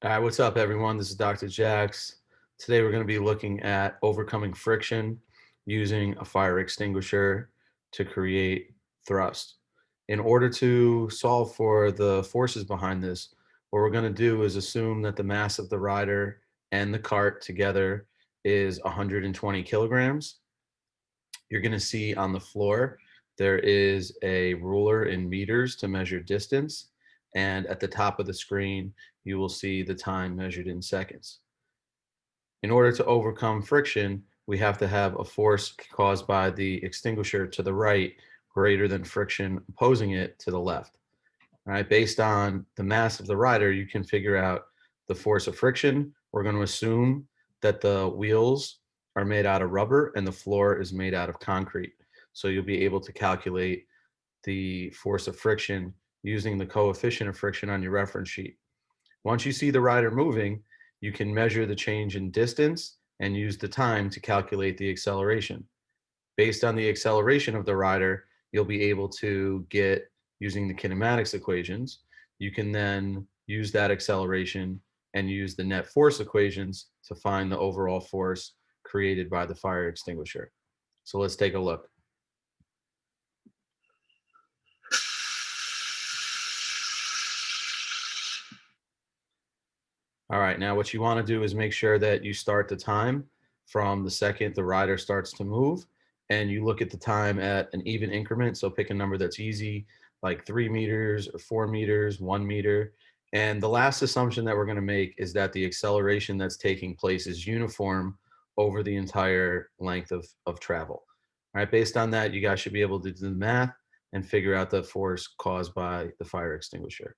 All right, what's up, everyone? This is Dr. Jax. Today, we're going to be looking at overcoming friction using a fire extinguisher to create thrust. In order to solve for the forces behind this, what we're going to do is assume that the mass of the rider and the cart together is 120 kilograms. You're going to see on the floor there is a ruler in meters to measure distance, and at the top of the screen you will see the time measured in seconds. In order to overcome friction, we have to have a force caused by the extinguisher to the right greater than friction opposing it to the left. All right, based on the mass of the rider, you can figure out the force of friction. We're going to assume that the wheels are made out of rubber and the floor is made out of concrete. So you'll be able to calculate the force of friction using the coefficient of friction on your reference sheet. Once you see the rider moving, you can measure the change in distance and use the time to calculate the acceleration. Based on the acceleration of the rider, you'll be able to get, using the kinematics equations, you can then use that acceleration and use the net force equations to find the overall force created by the fire extinguisher. So let's take a look. All right, now what you want to do is make sure that you start the time from the second the rider starts to move, and you look at the time at an even increment. So pick a number that's easy, like 3 meters or 4 meters, 1 meter. And the last assumption that we're going to make is that the acceleration that's taking place is uniform over the entire length of travel. All right, based on that, you guys should be able to do the math and figure out the force caused by the fire extinguisher.